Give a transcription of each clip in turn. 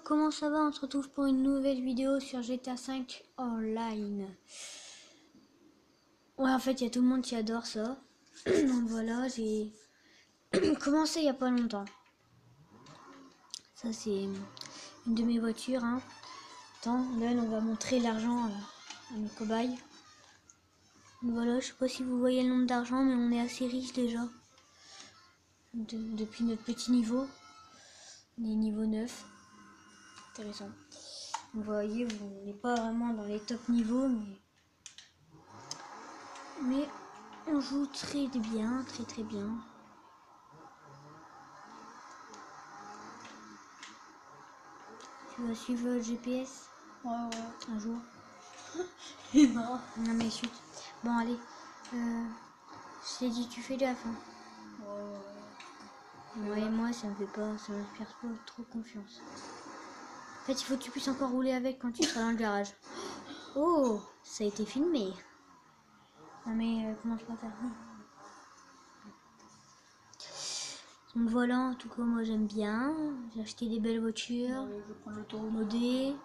comment ça va? On se retrouve pour une nouvelle vidéo sur GTA 5 Online. Ouais, en fait, il y a tout le monde qui adore ça. Donc voilà, j'ai commencé il n'y a pas longtemps. Ça, c'est une de mes voitures. Hein. Attends, là, on va montrer l'argent à mes cobayes. Donc voilà, je sais pas si vous voyez le nombre d'argent, mais on est assez riche déjà. Depuis notre petit niveau. On est niveau 9. Intéressant. Vous voyez, on n'est pas vraiment dans les top niveaux, mais on joue très bien, très bien. Tu vas suivre le GPS? Ouais. Un jour. Et non. Non mais chut. Bon allez. Je t'ai dit tu fais gaffe. Hein. Ouais, moi ça m'inspire pas trop confiance. En fait il faut que tu puisses encore rouler avec quand tu seras dans le garage. Oh, ça a été filmé. Non mais comment je peux faire? Donc voilà, en tout cas moi j'aime bien. J'ai acheté des belles voitures. Ouais, je prends l'autoroute modées.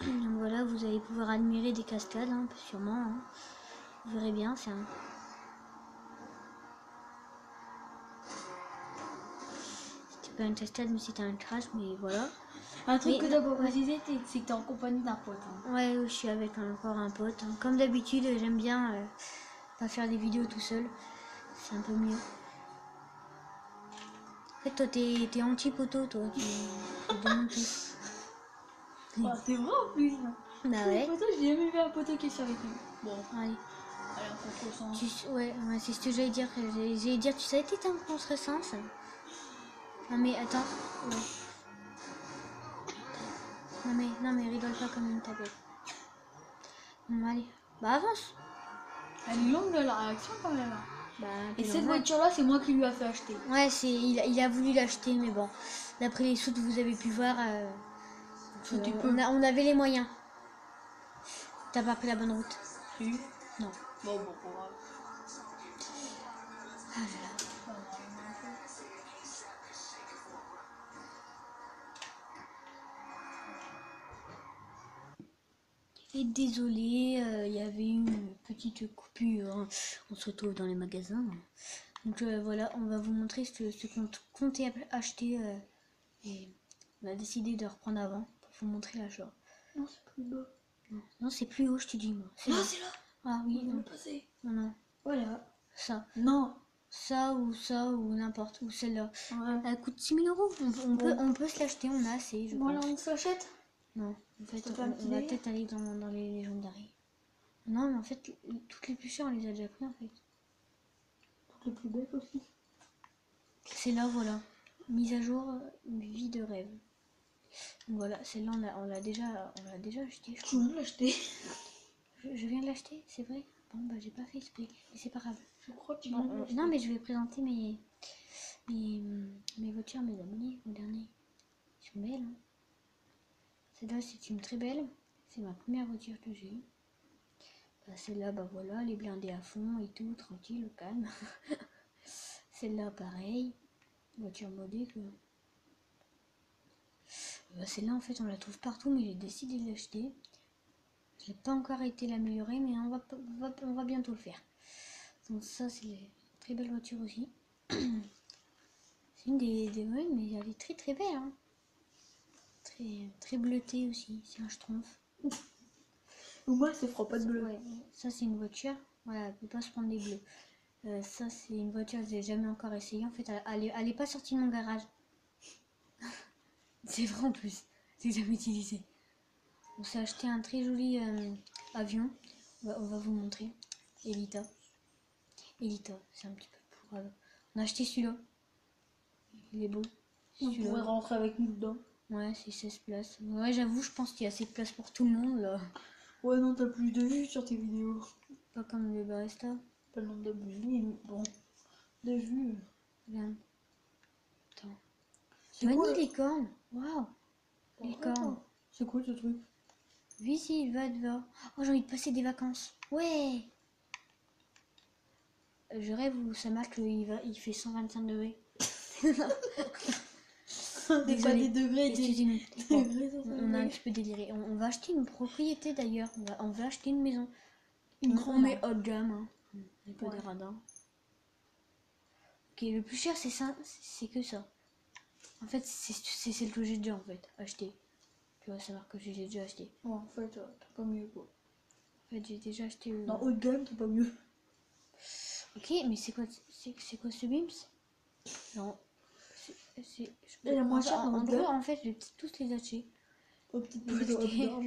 Donc voilà, vous allez pouvoir admirer des cascades, hein, sûrement. Hein. Vous verrez bien, c'est un... C'était pas une cascade, mais c'était un crash, mais voilà. Un truc mais, que t'as pas précisé, c'est que t'es en compagnie d'un pote. Hein. Ouais, je suis avec encore un pote. Hein. Comme d'habitude, j'aime bien pas faire des vidéos tout seul. C'est un peu mieux. En fait, toi, t'es anti-poteau, toi. Tu demandes tout. Ah, c'est vrai en plus. Bah ouais. J'ai jamais vu un poteau qui est sur avec lui. Bon, allez. Allez, en contresens. Ouais, c'est ce que j'allais dire. J'allais dire, tu savais que t'étais en contresens? Non mais attends. Ouais. Non mais rigole pas comme une tablette. Bon, allez. Bah avance. Elle est longue la réaction quand même. Bah, et cette voiture là, c'est moi qui lui a fait acheter. Ouais, il a voulu l'acheter, mais bon. D'après les sous que vous avez pu voir, on avait les moyens. T'as pas pris la bonne route? Si. Non. Bon, pour grave. Ah là là. Et désolé, il y avait une petite coupure. Hein. On se retrouve dans les magasins. Donc voilà, on va vous montrer ce qu'on comptait acheter. Et on a décidé de reprendre avant pour vous montrer l'achat. Non, c'est plus bas. Non, c'est plus haut, je te dis moi. Non, c'est là. Ah oui. On va le passer. Non. Voilà. Ça. Non. Ça ou n'importe où, celle-là. Ouais. Elle coûte 6 000 €. On peut se l'acheter, on a assez. Je Voilà, pense. on se l'achète. Non, en fait, on va peut-être aller dans les légendaries. Non, mais en fait, toutes les plus chères, on les a déjà pris en fait. Toutes les plus belles aussi. C'est là, voilà. Mise à jour, vie de rêve. Donc voilà, celle-là, on l'a déjà acheté. Tu viens de l'acheter. Je viens de l'acheter, c'est vrai. Bon, bah, j'ai pas fait exprès, mais c'est pas grave. Je crois que tu Bon, viens de l'acheter. non, mais je vais présenter mes voitures, mes abonnés, au dernier. Ils sont belles, hein. Celle-là, c'est une très belle. C'est ma première voiture que j'ai eue. Bah, celle-là, bah voilà, elle est blindée à fond et tout, tranquille, au calme. Celle-là, pareil. Voiture modée, quoi. Bah, celle-là, en fait, on la trouve partout, mais j'ai décidé de l'acheter. Je n'ai pas encore été l'améliorer, mais on va bientôt le faire. Donc ça, c'est une très belle voiture aussi. C'est une des ouais, mais elle est très belle, hein. Très bleutée aussi, c'est un schtroumpf. Ou moi, ça fera pas de bleu. Ouais, ça c'est une voiture, voilà, elle peut pas se prendre des bleus. Ça c'est une voiture que j'ai jamais encore essayé. En fait, elle est pas sortie de mon garage. C'est vrai en plus, c'est jamais utilisé. On s'est acheté un très joli avion. On va vous montrer. Elita, c'est un petit peu pour. On a acheté celui-là. Il est beau. On pourrait rentrer avec nous dedans. Ouais, c'est 16 places. Ouais, j'avoue, je pense qu'il y a assez de place pour tout le monde là. Ouais, non, t'as plus de vues sur tes vidéos. Pas comme le barista. Pas le nombre d'abonnés, mais bon. De vues. Regarde. Attends. C'est quoi les cornes. Waouh. Les cornes. C'est quoi ce truc? Visite, va dehors. Oh, j'ai envie de passer des vacances. Ouais. Je rêve où ça marque qu'il fait 125 degrés. Pas Désolée. des degrés, Excusez-nous. des Bon, degrés, ça, on a un petit peu déliré. On va acheter une propriété d'ailleurs. On va acheter une maison. une On grande. met haut de gamme. Hein. On n'est pas Ouais. des radins. Ok, le plus cher c'est ça. C'est que ça. En fait, c'est celle que j'ai déjà en fait acheté. Tu vois, ça marque que j'ai déjà acheté. Ouais, en fait, t'as pas mieux quoi. En fait, j'ai déjà acheté. Dans haut de gamme, t'as pas mieux. Ok, mais c'est quoi ce Bims? Non. Et la moins chère dans en haut de gros, gamme. en fait, je vais tous les acheter. Aux petites Les touches de haut de acheter. gorge.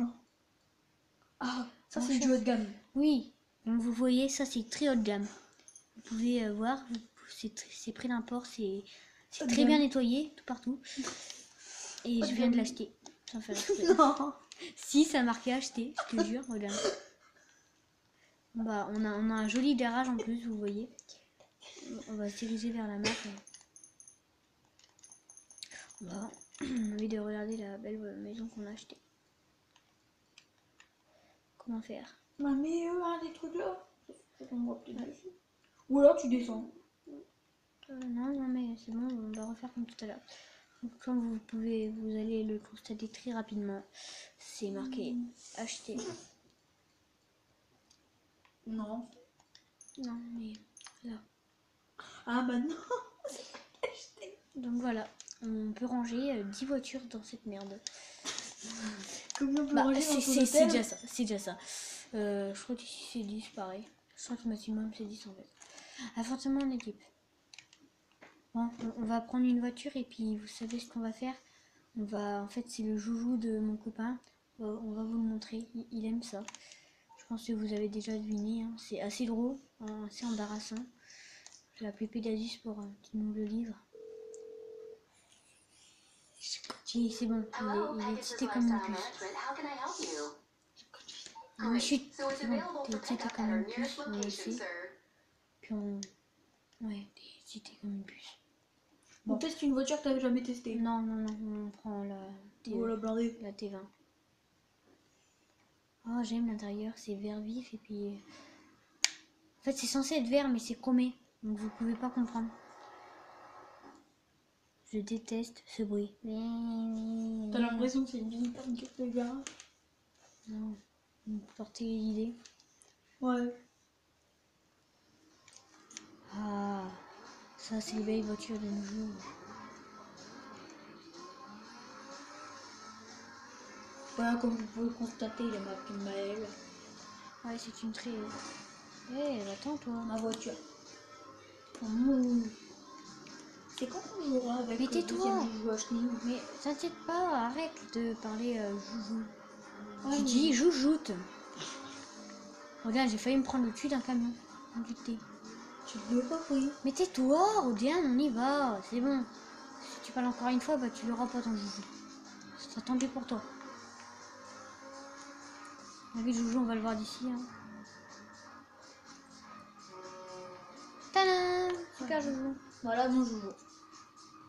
Ah, ça Moins c'est du cher. haut de gamme. Oui, donc vous voyez, ça c'est très haut de gamme. Vous pouvez voir, c'est près d'un port, c'est Haut de très gamme. bien nettoyé, tout partout. Et Haut je de viens de gamme. l'acheter. Sans faire exprès. Non. Si, ça marquait acheter, je te jure, regarde. Bah, on a un joli garage en plus, vous voyez. On va se diriger vers la map. On a envie de regarder la belle maison qu'on a achetée. Comment faire? Bah, mais des trucs là. Ça tombera peut-être dessus. Ou alors tu descends. Non, mais c'est bon, on va refaire comme tout à l'heure. Donc, comme vous allez le constater très rapidement, c'est marqué acheter. Non. Non, mais là. Ah bah non. Donc voilà, on peut ranger 10 voitures dans cette merde. Combien on peut Bah, ranger dans ton c'est hôtel? déjà ça, c'est déjà ça. Je crois qu'ici c'est 10, pareil. Je crois que le maximum c'est 10 en fait. Ah, forcément en équipe. Bon, on va prendre une voiture et puis vous savez ce qu'on va faire. En fait, c'est le joujou de mon copain. On va vous le montrer. Il aime ça. Je pense que vous avez déjà deviné. Hein. C'est assez drôle, hein, assez embarrassant. Je vais appeler Pégasus pour qu'il nous le livre. C'est bon, il est excité comme une puce. Non, chut, c'est bon, t'es excité comme une puce, on le sait. Puis ouais, t'es excité comme une puce. On teste une voiture que t'avais jamais testée. Non, on prend la la blindée. la T20. Oh, j'aime l'intérieur, c'est vert vif et puis... En fait, c'est censé être vert, mais c'est chromé. Donc vous pouvez pas comprendre. Je déteste ce bruit. T'as l'impression que c'est une visite de garage. Non, vous portez l'idée. Ouais. Ah, ça c'est les belles voitures de nos jours. Voilà, comme vous pouvez le constater, il a marqué Maël. Ouais, c'est une très... Eh, attends toi. Ma voiture. Mmh. C'est quand on jouera avec Mais le tais-toi. deuxième jeu acheté? Mais t'inquiète pas, arrête de parler joujou. Ouais, Tu dis joujoute. Regarde, j'ai failli me prendre le cul d'un camion. Invité. tu l'as pas pris. Mais tais-toi, Rodiane, on y va, c'est bon. Si tu parles encore une fois, bah tu l'auras pas ton joujou. Ce sera tendu pour toi. La vie de joujou, on va le voir d'ici. Hein. Tadam! Super joujou. Voilà mon joujou.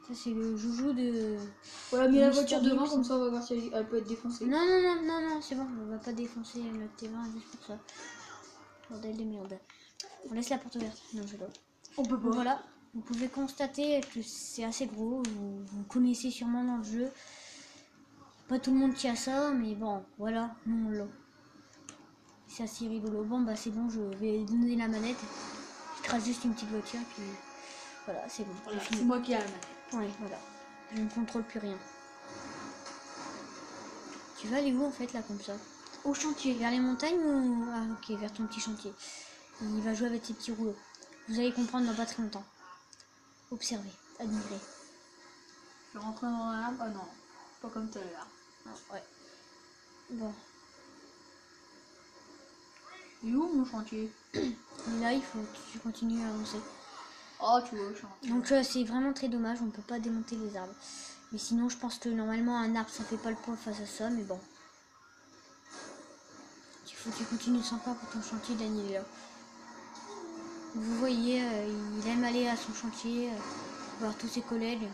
Ça c'est le joujou de... Voilà, mais la Mister voiture devant, Gibbs. comme ça on va voir si elle peut être défoncée. Non, c'est bon, on va pas défoncer notre T20 juste pour ça. Bordel de merde. On laisse la porte ouverte. Non, je dois. On peut pas. Voilà, vous pouvez constater que c'est assez gros. Vous connaissez sûrement dans le jeu. Pas tout le monde qui a ça, mais bon, voilà, nous on l'a. C'est assez rigolo. Bon, bah c'est bon, je vais donner la manette. Je trace juste une petite voiture, puis voilà, c'est bon. Voilà, c'est fini. c'est moi qui ai la manette. Ouais, voilà. Je ne contrôle plus rien. Tu vas aller où en fait là comme ça? Au chantier. Vers les montagnes ou... Ah ok, vers ton petit chantier. Il va jouer avec ses petits rouleaux. Vous allez comprendre dans pas très longtemps. Observez, admirez. Je vais rentrer dans la lampe. Ah non, pas comme tout à l'heure. Ah, ouais. Bon. Il est où mon chantier? Et là, il faut que tu continues à avancer. Oh, tu vois, le chantier. Donc c'est vraiment très dommage, on peut pas démonter les arbres. Mais sinon, je pense que normalement, un arbre, ça fait pas le poids face à ça, mais bon. Il faut que tu continues sans pas pour ton chantier, Daniel est là. Vous voyez, il aime aller à son chantier, voir tous ses collègues.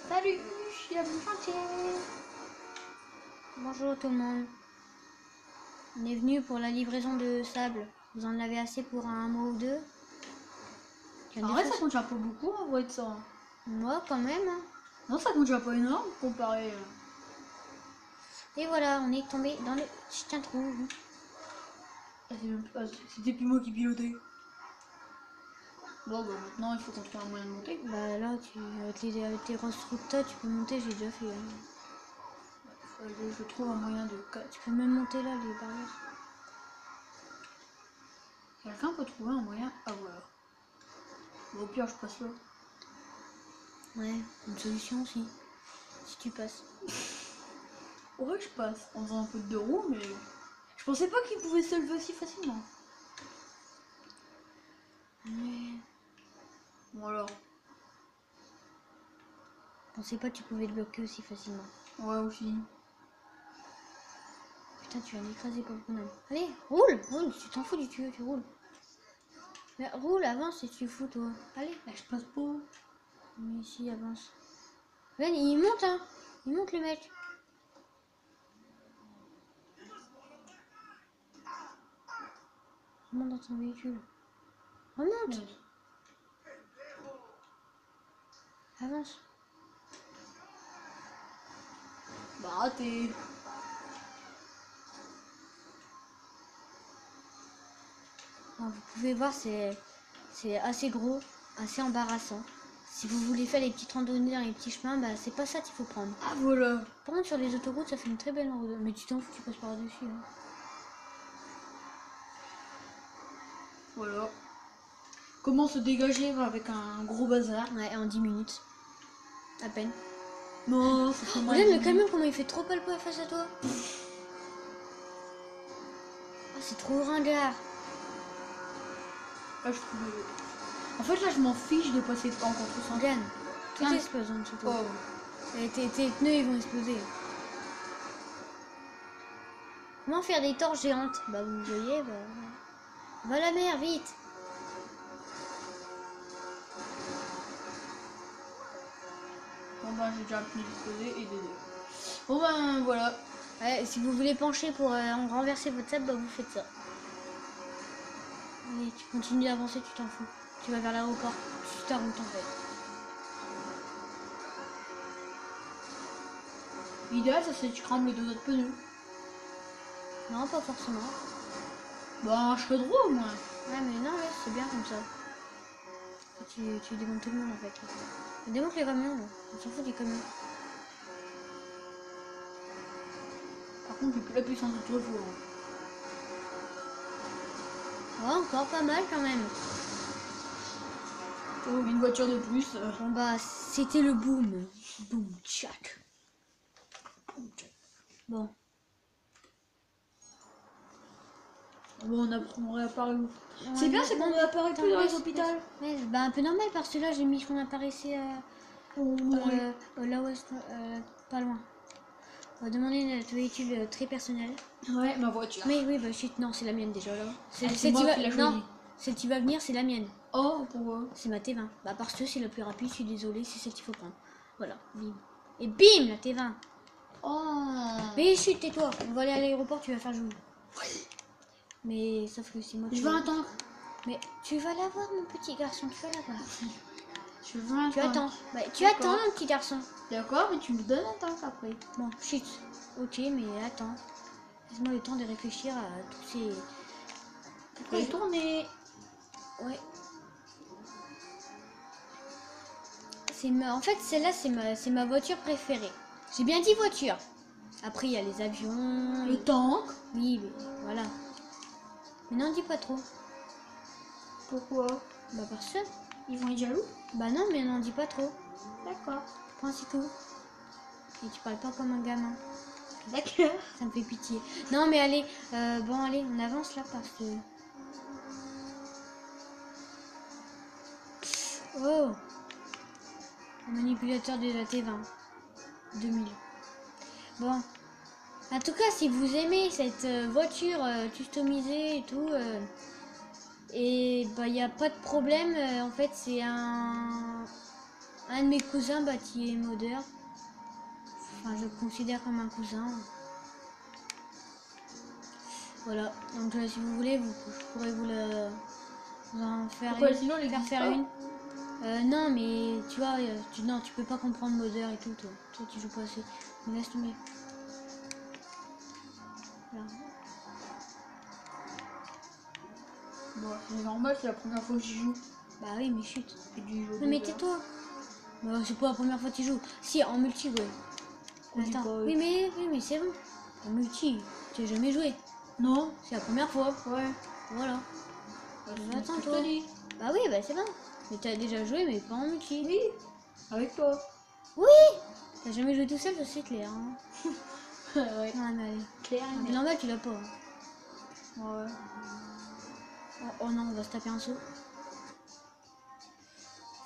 Salut, je suis à mon chantier. Bonjour tout le monde. On est venu pour la livraison de sable. Vous en avez assez pour un mois ou deux? Il y a En des vrai, ça choses- compte déjà pas beaucoup en vrai de ça. Moi, quand même. Hein. Non, ça compte déjà pas énorme comparé. Et voilà, on est tombé dans le chien trou. C'était plus moi qui pilotais. Bon, bah maintenant il faut qu'on trouve un moyen de monter. Bah là, avec tes grosses routes, tu peux monter, j'ai déjà fait. Hein. Je trouve un moyen de. Tu peux même monter là, les barrières. Quelqu'un peut trouver un moyen. Ah voilà. Bon, au pire, je passe là. Ouais, une solution aussi. Si tu passes. Ouais, je passe en faisant un peu de deux roues, mais. Je pensais pas qu'il pouvait se lever aussi facilement. Ouais. Bon alors. Je pensais pas que tu pouvais le bloquer aussi facilement. Ouais, aussi. Putain, tu vas l'écraser pour le bonhomme. Allez, roule, roule, tu t'en fous du tuyau, tu roules. Mais roule, avance et tu fous toi. Allez. Là, je passe pas. Mais si, avance. Regarde, il monte, hein. Il monte le mec. Remonte dans ton véhicule. Remonte. Avance. Bah, raté. Alors, vous pouvez voir, c'est assez gros, assez embarrassant. Si vous voulez faire les petites randonnées dans les petits chemins, bah c'est pas ça qu'il faut prendre. Ah voilà. Par contre, sur les autoroutes, ça fait une très belle randonnée. Mais tu t'en fous, tu passes par-dessus. Hein. Voilà. Comment se dégager avec un gros bazar? Ouais, en 10 minutes. À peine. Non, ça fait moins Regarde de le camion, comment il fait trop pas le poids face à toi. Ah, c'est trop ringard. Là, je trouve. En fait, là, je m'en fiche de passer en contre-sens. Regarde, tout Tiens. explose en dessous de toi. Oh. Et tes pneus, ils vont exploser. Comment faire des torches géantes? Bah vous voyez, bah... Va à la mer, vite. Bon, ben, j'ai déjà un pneu explosé et des deux. Bon, ben, voilà. Ouais, si vous voulez pencher pour renverser votre sable, bah vous faites ça. Allez, tu continues d'avancer, tu t'en fous. Tu vas vers l'aéroport. Tu ta route en fait. L'idéal, ça serait que tu crames les deux autres pneus. Non, pas forcément. Ben, je serais droit au moins. Ouais, mais non, ouais, c'est bien comme ça. Tu démontes tout le monde en fait. Tu démontes les camions, là. On s'en fout des camions. Par contre, j'ai plus la puissance de tout jour. Ouais, encore pas mal quand même. Oh, une voiture de plus. Bon bah, c'était le boom. Boom, tchac. Bon. Bon, on réapparaît où? Ouais, C'est bien, c'est qu'on réapparaît plus dans les hôpitaux. Ouais, bah un peu normal parce que là j'ai mis qu'on apparaissait là où pas loin. On va demander notre véhicule très personnel. Ouais, ma voiture. Mais oui, bah shit, non, c'est la mienne déjà là. C'est moi qui l'ai choisi. Non, celle qui va venir, c'est la mienne. Oh, pourquoi? C'est ma T20. Bah parce que c'est la plus rapide, je suis désolée, c'est celle qu'il faut prendre. Voilà, bim. Et bim, la T20. Oh. Mais chut, tais-toi, on va aller à l'aéroport, tu vas faire jouer. Mais sauf que c'est moi qui Je vais attendre. Mais tu vas l'avoir, mon petit garçon, tu vas l'avoir. Je veux attendre. Tu attends. Bah, tu D'accord. attends, mon petit garçon. D'accord, mais tu me donnes un temps après. Bon, chut. Ok, mais attends. Laisse-moi le temps de réfléchir à tous ces... Pourquoi tourner? Ouais. En fait, celle-là, c'est ma voiture préférée. J'ai bien dit voiture. Après, il y a les avions. Le tank. Oui, mais voilà. Mais n'en dis pas trop. Pourquoi? Bah parce que... Ils vont être jaloux? Bah non, mais n'en dis pas trop. D'accord. Point c'est tout. Et tu parles pas comme un gamin. D'accord. Ça me fait pitié. Non mais allez, bon allez, on avance là parce que... Oh, le manipulateur de la T20 2000. Bon, en tout cas, si vous aimez cette voiture customisée et tout, et bah il n'y a pas de problème. En fait, c'est un de mes cousins bah, qui est modeur. Enfin, je le considère comme un cousin. Voilà. Donc si vous voulez, je pourrais vous Faut en faire Pourquoi une. sinon les Faire une. Non, mais tu vois, non, tu peux pas comprendre modeur et tout, toi. Toi, tu joues pas assez. Mais laisse tomber. Voilà. Bon, c'est normal, c'est la première fois que j'y joue. Bah oui, mais chut. Et du jeu. Non, mais tais-toi. Bah, c'est pas la première fois que tu joues. Si, en multi, ouais. On dit Attends. pas, Oui, mais c'est bon. En multi, tu as jamais joué. Non. C'est la première fois. Ouais. Voilà. Bah, Attends, c'est ce que je toi. te dis. Bah oui, bah c'est bon. Mais t'as déjà joué, mais pas en multi. Oui. Avec toi. Oui. T'as jamais joué tout seul, ça c'est clair. Hein. Ouais. Ah, mais allez. Claire. Ah, mais normal, tu l'as pas. Hein. Ouais. Oh non, on va se taper un saut.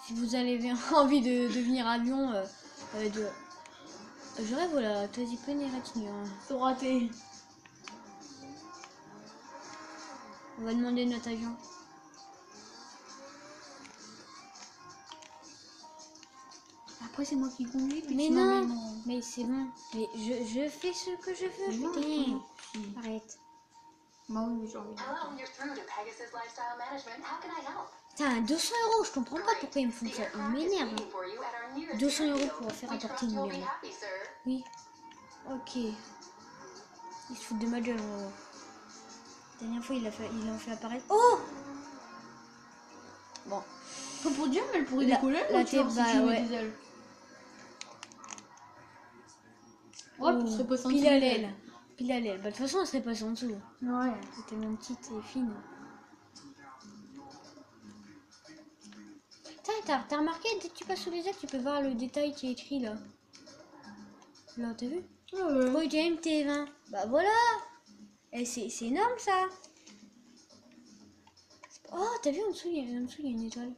Si vous avez envie de devenir avion, je rêve, voilà, toi y peux retenir. C'est raté. On va demander notre avion. Après, c'est moi qui conduis. Puis Mais tu non, m'emmènes en- mais c'est bon. Mais je fais ce que je veux, Non, putain. si. Arrête. Bah oui, mais j'ai envie de Hello, you're through to Pegasus Lifestyle Management. How can I help? Putain, 200 €, je comprends pas pourquoi ils me font The ça. Ils aircraft is m'énervent. waiting for you at our nearest 200 € airfield. pour faire We apporter trust une you'll be merde. happy, sir. Oui. Ok. Il se fout de ma gueule, en gros. La dernière fois, il a fait apparaître. Oh! Bon. Pas pour dire, mais elle pourrait La- décoller. la ou tu vois, tête, si bah, tu mets ouais. des ailes. Ouais, Oh, tu serais passé en pile dessous à des l'aile. ailes. Pile à l'aile. Bah, de toute façon, elle serait passée en dessous. Ouais. C'était tellement petite et fine. T'as remarqué, dès que tu passes sous les ailes, tu peux voir le détail qui est écrit là. Là, t'as vu? Ah ouais. Pro Game T20. Bah voilà. Et c'est énorme ça. Oh, t'as vu en dessous, il y a une étoile.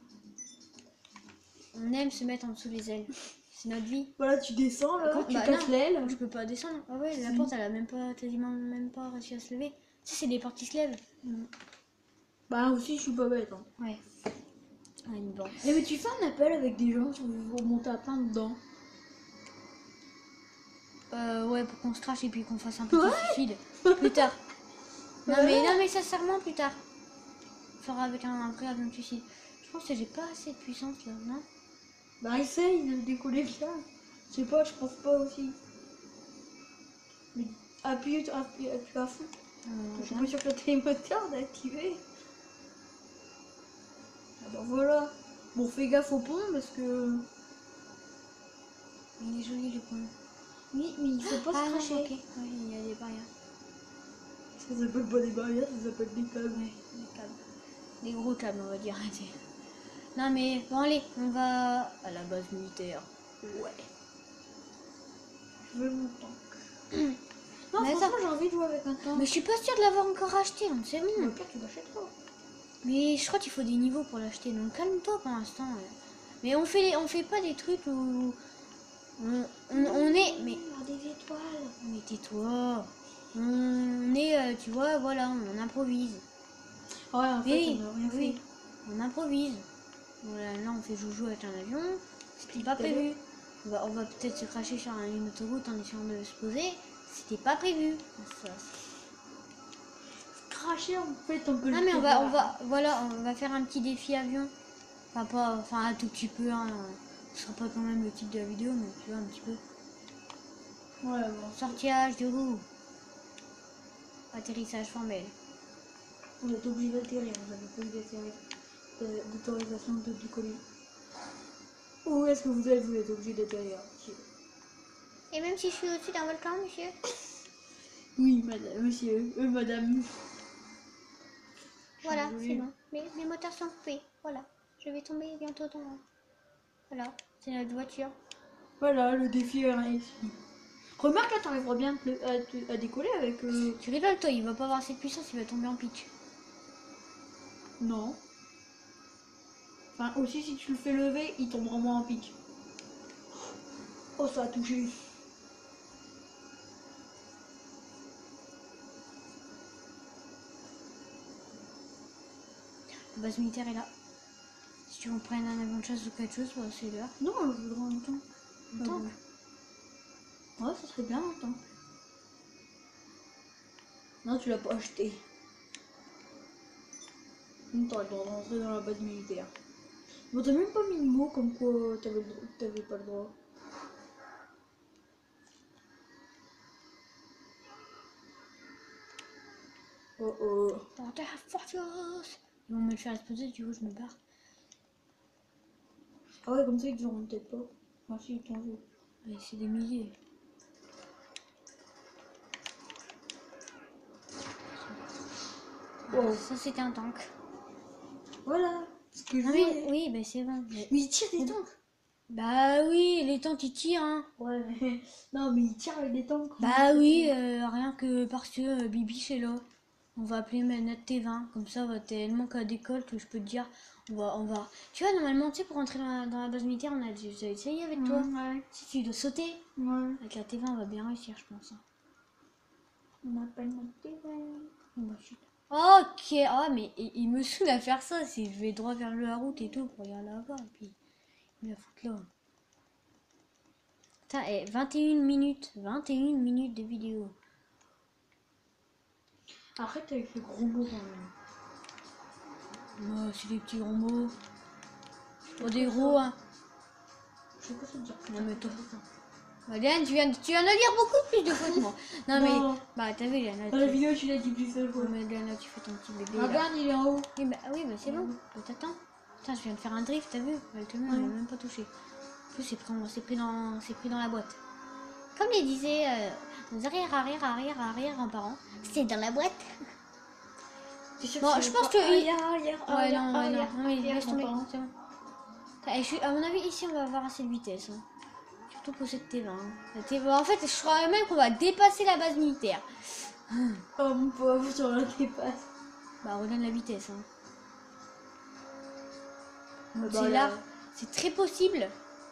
On aime se mettre en dessous des ailes. C'est notre vie. Voilà, tu descends là, tu casses non, l'aile. je peux pas descendre. Ah ouais, la Si. porte elle a même pas, quasiment même pas réussi à se lever. Ça c'est des portes qui se lèvent. Bah aussi, je suis pas bête. Hein. Ouais. Ouais, mais bon. Eh mais tu fais un appel avec des gens pour monter à plein dedans. Ouais, pour qu'on se crache et puis qu'on fasse un petit Ouais. suicide. Plus tard. Non mais sincèrement plus tard. On fera avec un vrai avion de suicide. Je pense que j'ai pas assez de puissance là, non? Bah essaye de décoller bien. Je sais pas, je pense pas aussi. Mais appuie à fond. Je suis pas sûr que le télémoteur d'activer. Ah bah voilà. Bon, fais gaffe au pont parce que... Il est joli le pont. Oui, mais il faut pas se Non, cracher. ok. Ouais, il y a des barrières. Ça s'appelle pas des barrières, ça s'appelle des câbles. Ouais, des câbles. Des gros câbles, on va dire. Non mais bon allez, on va à la base militaire. Ouais. Je veux mon tank. Non, Mais franchement, attends. j'ai envie de jouer avec un tank. Mais je suis pas sûre de l'avoir encore acheté, donc c'est Au bon. pire, tu l'achèteras. Mais je crois qu'il faut des niveaux pour l'acheter, donc calme-toi pour l'instant. Mais on fait pas des trucs où on est. Mais des étoiles. mais tais-toi. On est, tu vois, voilà, on improvise. Ouais, en fait, Oui, on a rien oui, fait. on improvise. Voilà, là on fait joujou avec un avion, c'était pas Tout à l'heure. prévu. On va peut-être se cracher sur une autoroute en essayant de se poser, c'était pas prévu. Ça, Cracher, en fait, on peut ah le mais prévoir. voilà, on va faire un petit défi avion. Enfin pas, enfin un tout petit peu, hein. Ce sera pas quand même le type de la vidéo, mais tu vois un petit peu. Ouais, bon. Sortilage de roue. Atterrissage formel. On est obligé d'atterrir, vous avez pas eu d'autorisation de décoller. Où est-ce que vous êtes obligé d'atterrir? Et même si je suis au-dessus d'un volcan, monsieur. Oui, madame, monsieur, madame. Voilà, Oui. c'est bon. Les moteurs sont coupés. Voilà. Je vais tomber bientôt dans. Voilà, c'est notre voiture. Voilà, le défi est réussi. Remarque, là, t'arriveras bien à décoller avec... Tu rigoles toi, il va pas avoir cette puissance, il va tomber en pitch. Non. Enfin, aussi, si tu le fais lever, il tombera moins en pic. Oh, ça a touché. La base militaire est là. Si tu veux prendre un avion de chasse ou quelque chose, bah, c'est l'heure. Non, je voudrais un tank. Un tank. Ouais, ça serait bien un tank. Non, tu l'as pas acheté. T'aurais le droit d'entrer dans la base militaire. Bon, t'as même pas mis de mots comme quoi t'avais pas le droit. Oh oh. Porter force. Ils vont me le faire exploser, du coup je me barre. Ah ouais, comme ça ils t'auront peut-être pas. Enfin, si, ils t'ont vu. Ouais, c'est des milliers. Wow. Ça c'était un tank. Voilà. Ce que je Ah oui, voulais. oui, bah c'est bon. Mais il tire des tanks. Bah oui, les tanks ils tirent, hein. Ouais, mais... Non, mais il tire avec des tanks. Bah oui, rien que parce que Bibi c'est là. On va appeler notre T20, comme ça va tellement qu'à décolle que je peux te dire, on va. Tu vois, normalement, tu sais, pour entrer dans la base militaire, on a déjà essayé avec toi. Ouais. Si tu dois sauter, Ouais. avec la T20, on va bien réussir, je pense. Hein. On appelle notre T20. Bah, chut. Ok, ah mais il me saoule à faire ça, si je vais droit vers la route et tout pour aller là-bas, et puis il la foutre là. Putain, 21 minutes de vidéo. Arrête avec les gros mots quand même. Oh, c'est des petits gros mots. Oh, des gros, hein. Je sais pas ça dire. Non, mais toi. Bah, Diane, tu viens de dire beaucoup plus de fois que moi. Non, mais. Non. Bah, t'as vu, Diane. Dans la vidéo, tu l'as dit plusieurs fois. Non, mais Diane, là, tu fais ton petit bébé. Là. Regarde, il est en haut. Oui, bah, c'est bon. Bah, t'attends. Putain, je viens de faire un drift, t'as vu? Elle te met, elle m'a même pas touché. En plus, c'est pris dans la boîte. Comme les disaient nos arrière-arrière-arrière-arrière-grands-parents, c'est dans la boîte. Bon, je pense que. Ouais, non, mais laisse tomber, c'est bon. À mon avis, ici, on va avoir assez de vitesse. Hein. Surtout pour cette T20. Hein. La T20. En fait, je crois même qu'on va dépasser la base militaire. Oh mon pauvre, tu la dépasses. Bah, redonne la vitesse. Hein. Bah, C'est là, c'est très possible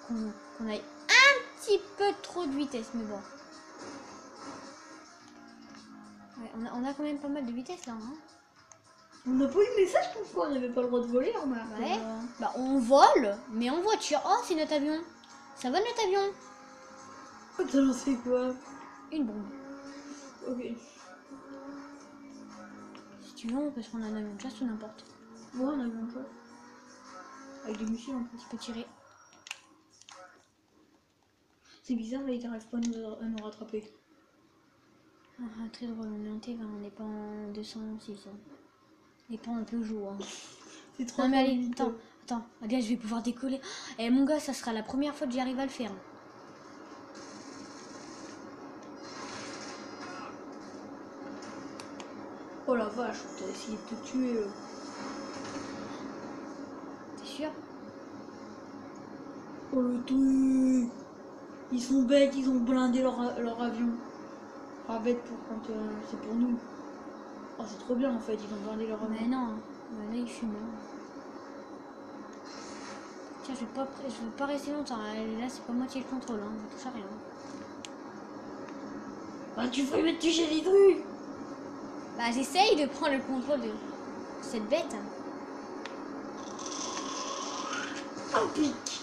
qu'on aille un petit peu trop de vitesse, mais bon. Ouais, on a quand même pas mal de vitesse là. Hein. On n'a pas eu de message comme quoi on n'avait pas le droit de voler, on a. Ouais. Bah, on vole, mais en voiture. Oh, c'est notre avion. Ça va notre avion? Oh, t'as lancé quoi? Une bombe. Ok. Si tu veux, on peut se prendre un avion de chasse ou n'importe. Ouais, on a vu un choix. Avec des missiles en plus. Tu peux tirer. C'est bizarre, là, ils n'arrivent pas à nous rattraper. Ah, très drôle, on est en T20, on n'est pas en 206. Hein. Et pas en Peugeot. Hein. C'est trop Non mais allez, vite. attends, regarde, je vais pouvoir décoller. Eh mon gars, ça sera la première fois que j'arrive à le faire. Oh la vache, t'as essayé de te tuer. T'es sûr? Oh le truc. Ils sont bêtes, ils ont blindé leur avion. Enfin bête pour quand c'est pour nous. Oh c'est trop bien en fait, ils ont blindé leur avion. Mais non, bah, là il fume. Hein. Tiens, je vais pas rester longtemps. Là c'est pas moitié le contrôle, hein. Je touche à rien. Bah tu fais me toucher des trucs. Bah j'essaye de prendre le contrôle de cette bête. Oh pique.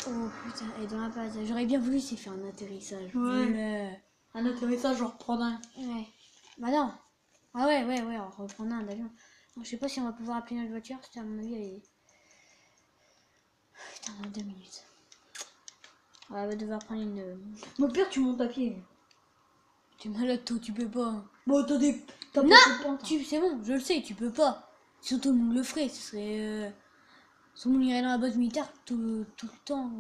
Oh putain, elle est dans la base. J'aurais bien voulu c'est faire un atterrissage. Ouais. Un atterrissage, genre reprendre un. Ouais. Bah non. Ah ouais, on reprend un d'avion. Je sais pas si on va pouvoir appeler notre voiture, c'était à mon avis elle est... Putain, dans 2 minutes. Ouais, elle va devoir prendre une... Mon père, tu montes à pied. T'es malade toi, tu peux pas. Bon, t'as des... T'as Non, pas de pente. c'est bon, je le sais, tu peux pas. Si tout le monde le ferait, ce serait... Tout le monde irait dans la base militaire tout le temps.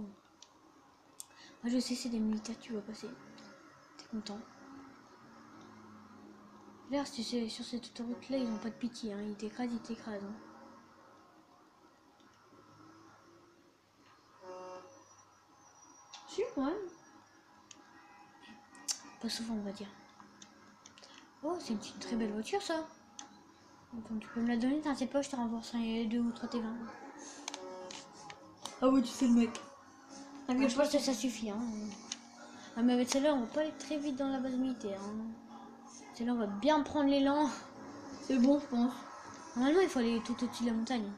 Moi je sais, c'est des militaires que tu vas passer. T'es content. D'ailleurs, si c'est sur cette autoroute là, ils ont pas de pitié, hein. Ils t'écrasent, hein. Si, ouais. Pas souvent, on va dire. Oh, c'est une très belle voiture, ça. Donc, tu peux me la donner, t'inquiète pas, je te rembourse 2 ou 3 T20. Ah ouais, tu sais le mec. Ah, je pense que ça suffit, hein. Ah, mais avec celle-là, on va pas aller très vite dans la base militaire. Hein. Celle-là, on va bien prendre l'élan. C'est bon, je pense. Normalement, il faut aller tout au-dessus de la montagne.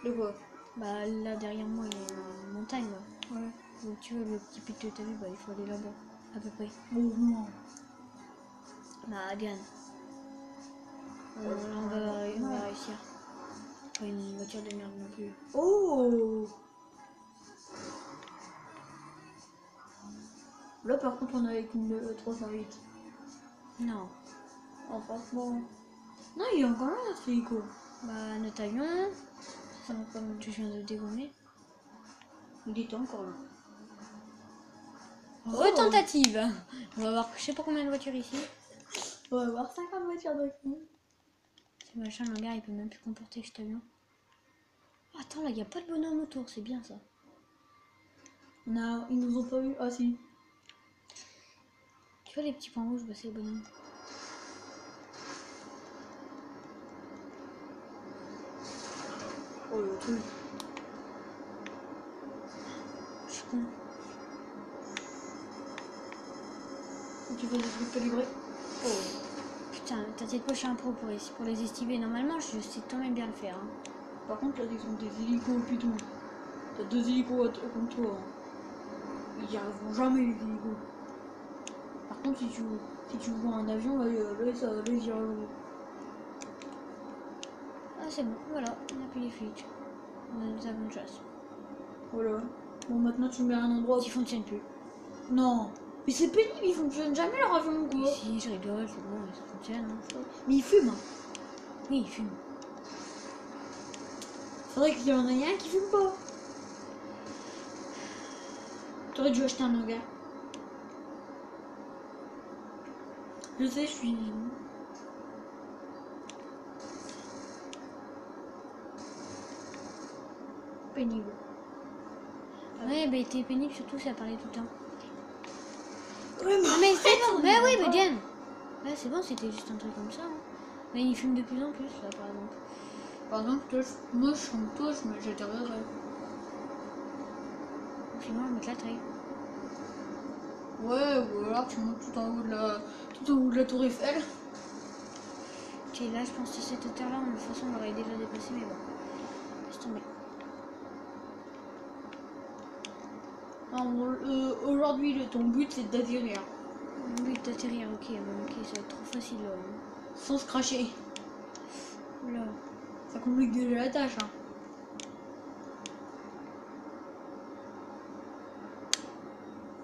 De quoi? Bah, là, derrière moi, il y a une montagne, là. Ouais. Donc, tu vois, le petit pit que t'as vu, bah, il faut aller là-bas, à peu près. Mouvement. Bah, Diane. Là, on va réussir. Pas une voiture de merde non plus. Oh! Là, par contre, on est avec une 308. Non. Oh, franchement. Non, il est encore là, notre hélico. Bah, notre avion, ça va comme tu viens de dégommer. Il était encore là. Retentative. On va voir, je sais pas combien de voitures ici. On va avoir 50 voitures de fou. Ce machin, le gars, il peut même plus comporter cet avion. Oh, attends, là, il n'y a pas de bonhomme autour, c'est bien ça. Non, ils nous ont pas eu. Ah, si. Tu vois les petits points rouges, bah, c'est les bonhommes. Oh, le truc. Je suis con. Tu fais des trucs calibrés. Oh. Putain, t'as cette poche un pro pour les estiver. Normalement, je sais quand même bien le faire. Hein. Par contre, là, ils ont des hélicos au piton. T'as 2 hélicos contre toi. Hein. Ils y arriveront jamais, les hélicos. Par contre, si tu vois un avion, là, ils y arriveront. Ah, c'est bon, voilà, on a plus les flics. On a des avions de chasse. Voilà. Bon, maintenant, tu mets un endroit. Qui fonctionnent plus. Non. Mais c'est pénible, ils fonctionnent jamais leur avion, quoi. Si, je rigole, c'est bon, ça fonctionne. Hein. Mais ils fument. Oui, ils fument. Faudrait qu'il y en ait un qui fume pas. T'aurais dû acheter un hangar. Je sais, je suis. Pénible. Ouais, bah, t'es pénible, surtout ça parlait tout le temps. Ouais, Ah, mais c'est bon, mais oui, mais Diane. Ouais, c'est bon, c'était juste un truc comme ça. Hein. Mais ils fument de plus en plus, là, par exemple. Par exemple, moi, je chante toi, j'atterrirais. Sinon, je m'éclaterais. Ouais, ou alors tu montes tout en haut de la tour Eiffel. Ok, là, je pense que cette hauteur-là, de toute façon, on l'aurait déjà dépassé, mais bon. Laisse tomber. Aujourd'hui, ton but, c'est d'atterrir. Mon but d'atterrir, ok, bon, ok, ça va être trop facile, là. Sans se cracher. Oula. Ça complique déjà la tâche, hein.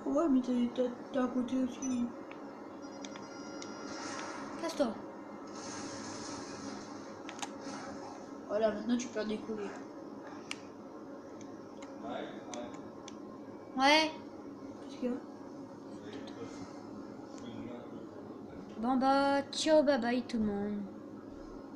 Ouais, mais t'es à côté aussi. Casse-toi. Voilà, maintenant tu peux décoller. Ouais. Qu'est-ce qu'il y a? Bon bah, ciao, bye bye tout le monde.